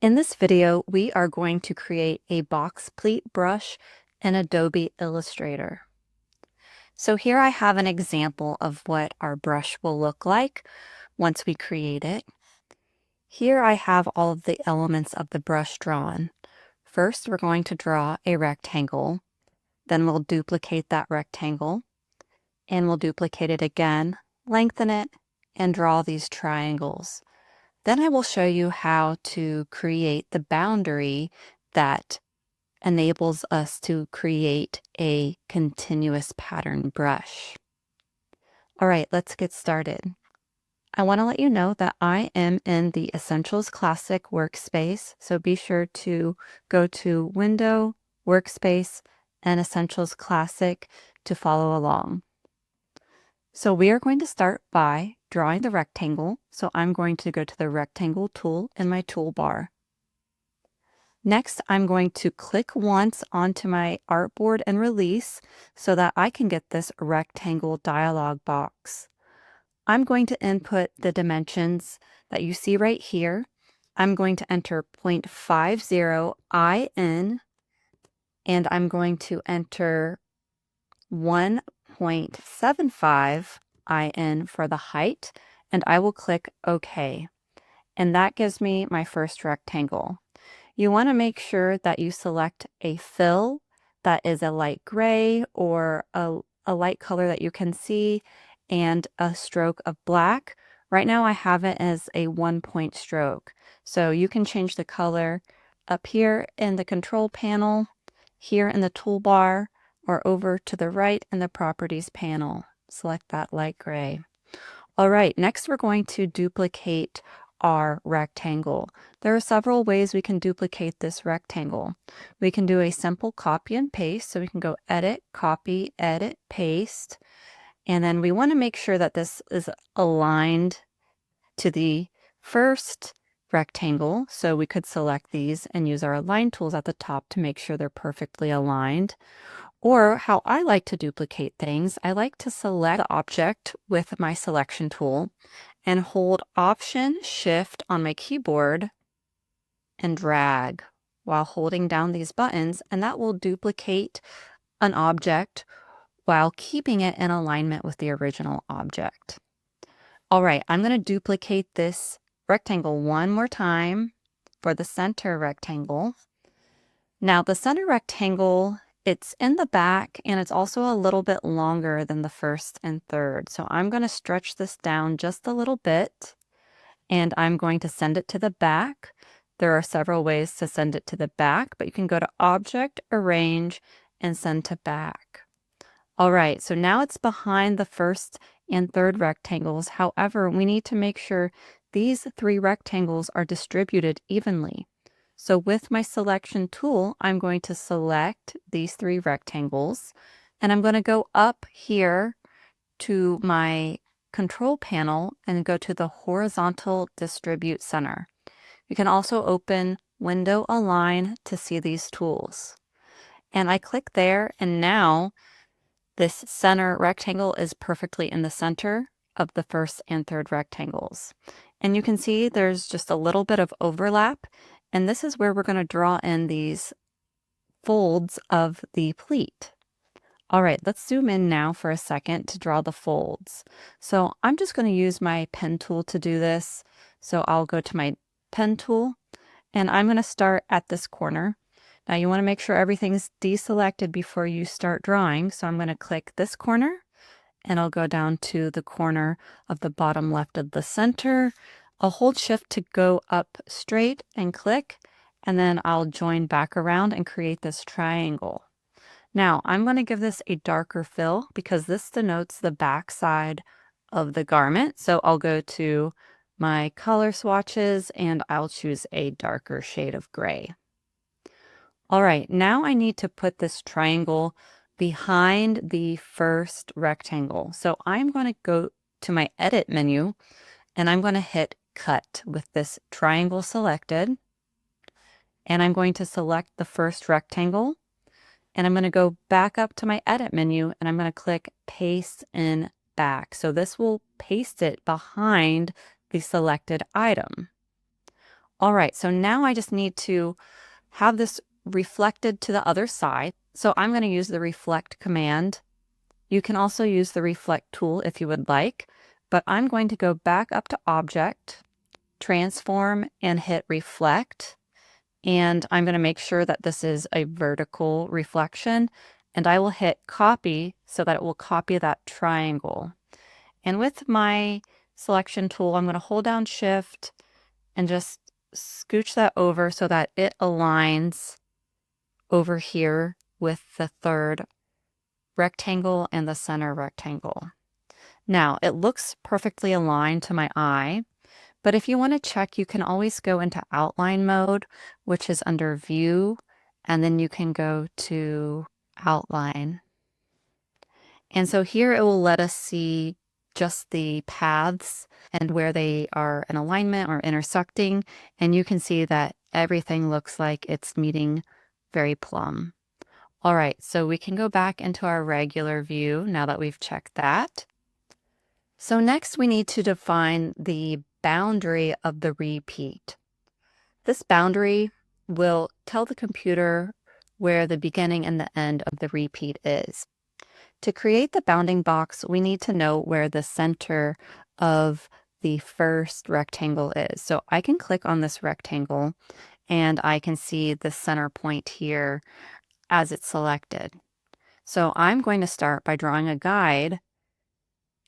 In this video, we are going to create a box pleat brush in Adobe Illustrator. So here I have an example of what our brush will look like once we create it. Here I have all of the elements of the brush drawn. First, we're going to draw a rectangle. Then we'll duplicate that rectangle, and we'll duplicate it again, lengthen it, and draw these triangles. Then I will show you how to create the boundary that enables us to create a continuous pattern brush. All right, let's get started. I want to let you know that I am in the Essentials Classic workspace, so be sure to go to Window, Workspace, and Essentials Classic to follow along. So we are going to start by drawing the rectangle. So I'm going to go to the rectangle tool in my toolbar. Next, I'm going to click once onto my artboard and release so that I can get this rectangle dialog box. I'm going to input the dimensions that you see right here. I'm going to enter 0.50 in, and I'm going to enter 1.75 in for the height, and I will click OK. And that gives me my first rectangle. You want to make sure that you select a fill that is a light gray or a light color that you can see and a stroke of black. Right now I have it as a 1-point stroke. So you can change the color up here in the control panel, here in the toolbar, or over to the right in the properties panel. Select that light gray. All right, next we're going to duplicate our rectangle. There are several ways we can duplicate this rectangle. We can do a simple copy and paste. So we can go edit, copy, edit, paste. And then we want to make sure that this is aligned to the first rectangle. So we could select these and use our align tools at the top to make sure they're perfectly aligned. Or how I like to duplicate things, I like to select the object with my selection tool and hold Option Shift on my keyboard and drag while holding down these buttons, and that will duplicate an object while keeping it in alignment with the original object. All right, I'm going to duplicate this rectangle one more time for the center rectangle. Now the center rectangle, it's in the back and it's also a little bit longer than the first and third. So I'm going to stretch this down just a little bit and I'm going to send it to the back. There are several ways to send it to the back, but you can go to Object, Arrange, and Send to Back. All right, so now it's behind the first and third rectangles. However, we need to make sure these three rectangles are distributed evenly. So with my selection tool, I'm going to select these three rectangles, and I'm going to go up here to my control panel and go to the horizontal distribute center. You can also open Window Align to see these tools. And I click there, and now this center rectangle is perfectly in the center of the first and third rectangles. And you can see there's just a little bit of overlap, and this is where we're going to draw in these folds of the pleat. All right, let's zoom in now for a second to draw the folds. So I'm just going to use my pen tool to do this. So I'll go to my pen tool, and I'm going to start at this corner. Now you want to make sure everything's deselected before you start drawing. So I'm going to click this corner, and I'll go down to the corner of the bottom left of the center. I'll hold Shift to go up straight and click, and then I'll join back around and create this triangle. Now I'm going to give this a darker fill because this denotes the back side of the garment. So I'll go to my color swatches and I'll choose a darker shade of gray. All right, now I need to put this triangle behind the first rectangle. So I'm going to go to my edit menu and I'm going to hit cut with this triangle selected. And I'm going to select the first rectangle. And I'm going to go back up to my edit menu and I'm going to click paste in back. So this will paste it behind the selected item. All right, so now I just need to have this reflected to the other side. So I'm going to use the reflect command. You can also use the reflect tool if you would like, but I'm going to go back up to Object, Transform, and hit Reflect. And I'm going to make sure that this is a vertical reflection, and I will hit Copy so that it will copy that triangle. And with my selection tool, I'm going to hold down Shift and just scooch that over so that it aligns over here with the third rectangle and the center rectangle. Now, it looks perfectly aligned to my eye, but if you want to check, you can always go into outline mode, which is under View, and then you can go to Outline. And so here it will let us see just the paths and where they are in alignment or intersecting, and you can see that everything looks like it's meeting very plumb. All right, so we can go back into our regular view now that we've checked that. So next we need to define the boundary of the repeat. This boundary will tell the computer where the beginning and the end of the repeat is. To create the bounding box, we need to know where the center of the first rectangle is. So I can click on this rectangle and I can see the center point here as it's selected. So I'm going to start by drawing a guide,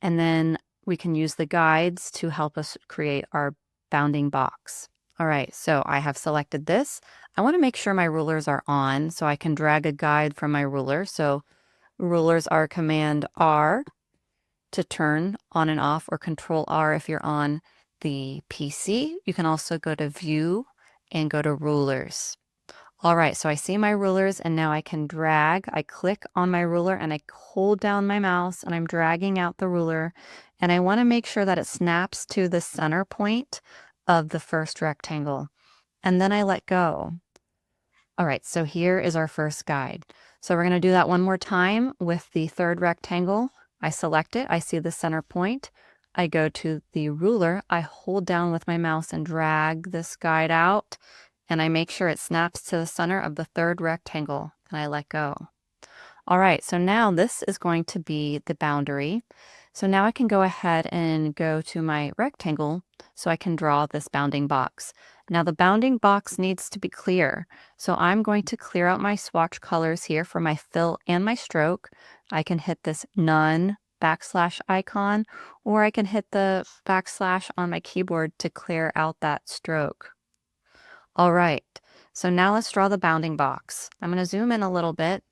and then we can use the guides to help us create our bounding box. All right, so I have selected this. I want to make sure my rulers are on, so I can drag a guide from my ruler. So rulers are Command R to turn on and off, or Control R if you're on the PC. You can also go to View and go to Rulers. All right, so I see my rulers, and now I can drag. I click on my ruler and I hold down my mouse and I'm dragging out the ruler, and I want to make sure that it snaps to the center point of the first rectangle, and then I let go. All right, so here is our first guide. So we're going to do that one more time with the third rectangle. I select it, I see the center point. I go to the ruler, I hold down with my mouse and drag this guide out, and I make sure it snaps to the center of the third rectangle, and I let go. All right, so now this is going to be the boundary. So now I can go ahead and go to my rectangle so I can draw this bounding box. Now the bounding box needs to be clear. So I'm going to clear out my swatch colors here for my fill and my stroke. I can hit this none backslash icon, or I can hit the backslash on my keyboard to clear out that stroke. All right, so now let's draw the bounding box. I'm going to zoom in a little bit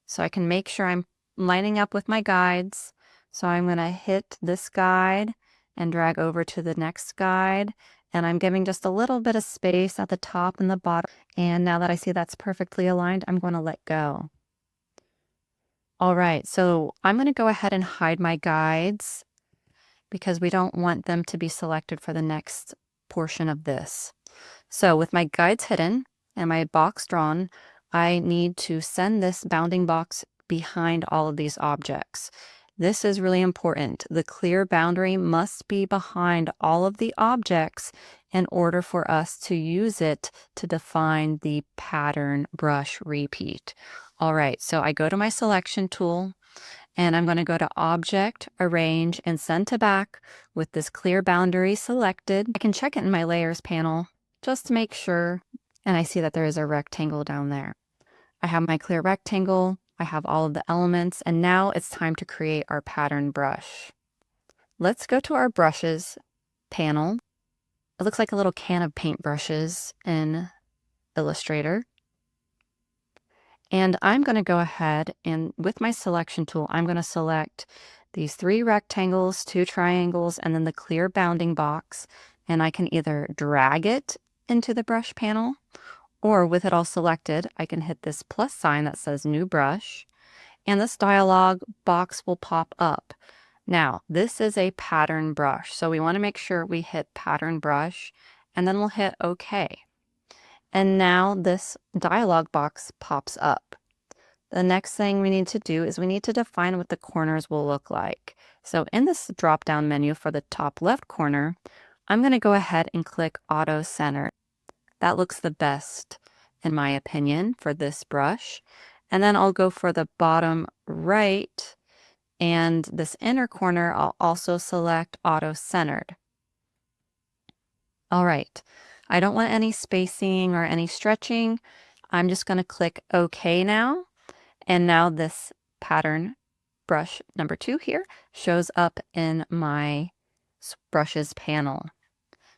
so I can make sure I'm lining up with my guides. So I'm going to hit this guide and drag over to the next guide. And I'm giving just a little bit of space at the top and the bottom. And now that I see that's perfectly aligned, I'm going to let go. All right, so I'm going to go ahead and hide my guides because we don't want them to be selected for the next portion of this. So with my guides hidden and my box drawn, I need to send this bounding box behind all of these objects. This is really important. The clear boundary must be behind all of the objects in order for us to use it to define the pattern brush repeat. All right, so I go to my selection tool, and I'm going to go to Object, Arrange, and Send to Back with this clear boundary selected. I can check it in my Layers panel just to make sure, and I see that there is a rectangle down there. I have my clear rectangle, I have all of the elements, and now it's time to create our pattern brush. Let's go to our Brushes panel. It looks like a little can of paint brushes in Illustrator. And I'm going to go ahead and with my selection tool, I'm going to select these 3 rectangles, 2 triangles, and then the clear bounding box. And I can either drag it into the brush panel, or with it all selected, I can hit this plus sign that says New Brush, and this dialog box will pop up. Now, this is a pattern brush, so we want to make sure we hit Pattern Brush, and then we'll hit OK. And now this dialog box pops up. The next thing we need to do is we need to define what the corners will look like. So in this drop-down menu for the top left corner, I'm going to go ahead and click Auto Center. That looks the best, in my opinion, for this brush. And then I'll go for the bottom right, and this inner corner, I'll also select Auto Centered. All right, I don't want any spacing or any stretching. I'm just going to click OK now. And now this pattern brush number 2 here shows up in my brushes panel.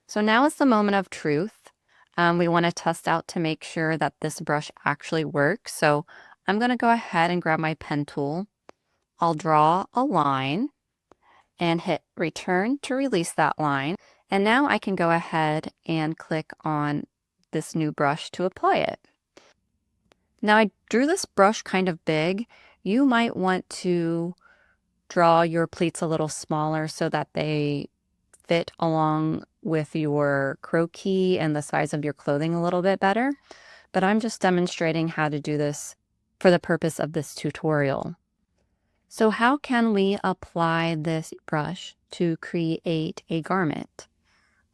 So now is the moment of truth. We want to test out to make sure that this brush actually works. So I'm going to go ahead and grab my pen tool. I'll draw a line and hit return to release that line. And now I can go ahead and click on this new brush to apply it. Now I drew this brush kind of big. You might want to draw your pleats a little smaller so that they fit along with your croquis and the size of your clothing a little bit better. But I'm just demonstrating how to do this for the purpose of this tutorial. So how can we apply this brush to create a garment?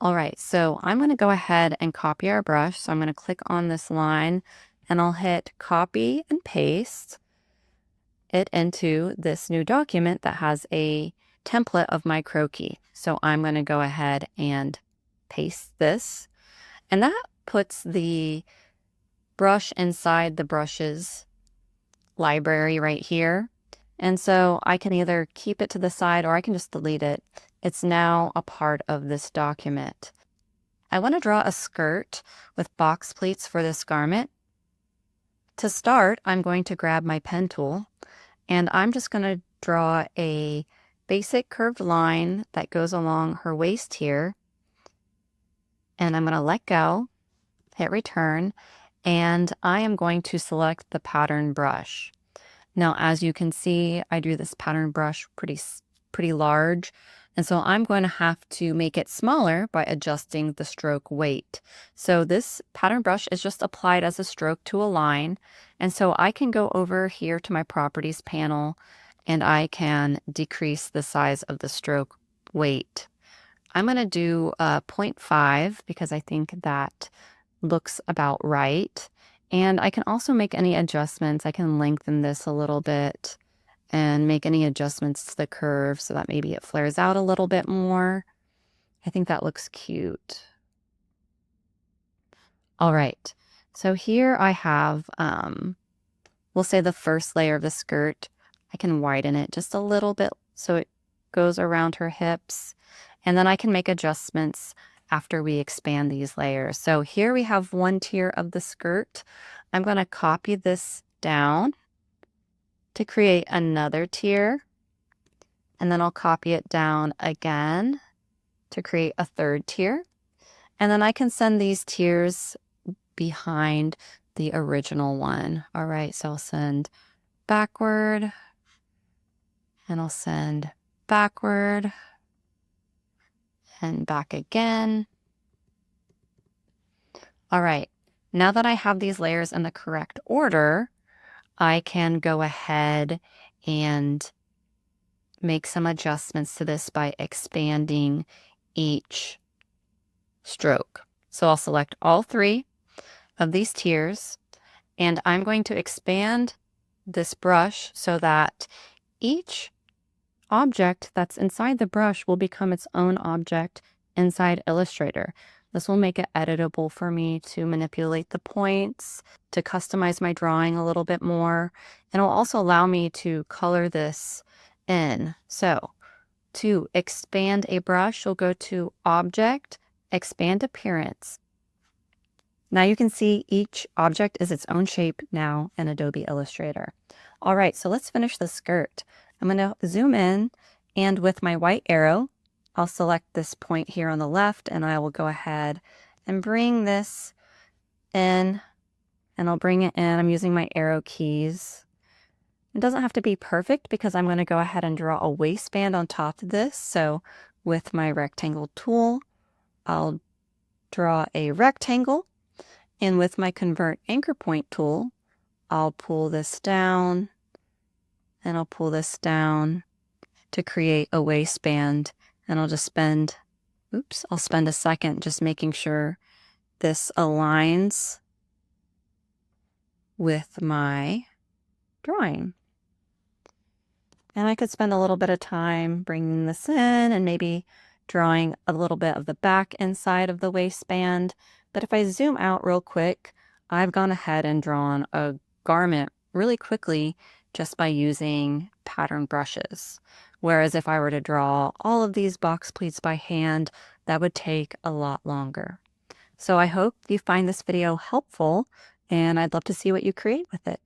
All right, so I'm going to go ahead and copy our brush. So I'm going to click on this line and I'll hit copy and paste it into this new document that has a template of my croquis. So I'm going to go ahead and paste this, and that puts the brush inside the brushes library right here. And so I can either keep it to the side or I can just delete it. It's now a part of this document. I want to draw a skirt with box pleats for this garment. To start, I'm going to grab my pen tool and I'm just going to draw a basic curved line that goes along her waist here. And I'm going to let go, hit return, and I am going to select the pattern brush. Now, as you can see, I drew this pattern brush pretty large, and so I'm going to have to make it smaller by adjusting the stroke weight. So this pattern brush is just applied as a stroke to a line, and so I can go over here to my properties panel and I can decrease the size of the stroke weight. I'm going to do 0.5 because I think that looks about right. And I can also make any adjustments. I can lengthen this a little bit and make any adjustments to the curve so that maybe it flares out a little bit more. I think that looks cute. All right, so here I have, we'll say the first layer of the skirt. I can widen it just a little bit so it goes around her hips. And then I can make adjustments after we expand these layers. So here we have one tier of the skirt. I'm going to copy this down to create another tier. And then I'll copy it down again to create a third tier. And then I can send these tiers behind the original one. All right, so I'll send backward and I'll send backward and back again. All right, now that I have these layers in the correct order, I can go ahead and make some adjustments to this by expanding each stroke. So I'll select all 3 of these tiers and I'm going to expand this brush so that each object that's inside the brush will become its own object inside Illustrator. This will make it editable for me to manipulate the points, to customize my drawing a little bit more, and it will also allow me to color this in. So to expand a brush, you'll go to Object, Expand Appearance. Now you can see each object is its own shape now in Adobe Illustrator. All right, so let's finish the skirt. I'm going to zoom in, and with my white arrow, I'll select this point here on the left, and I will go ahead and bring this in, and I'll bring it in. I'm using my arrow keys. It doesn't have to be perfect because I'm going to go ahead and draw a waistband on top of this. So with my rectangle tool, I'll draw a rectangle, and with my Convert Anchor Point tool, I'll pull this down, and I'll pull this down to create a waistband. And I'll just spend, I'll spend a second just making sure this aligns with my drawing. And I could spend a little bit of time bringing this in and maybe drawing a little bit of the back inside of the waistband. But if I zoom out real quick, I've gone ahead and drawn a garment really quickly just by using pattern brushes. Whereas if I were to draw all of these box pleats by hand, that would take a lot longer. So I hope you find this video helpful, and I'd love to see what you create with it.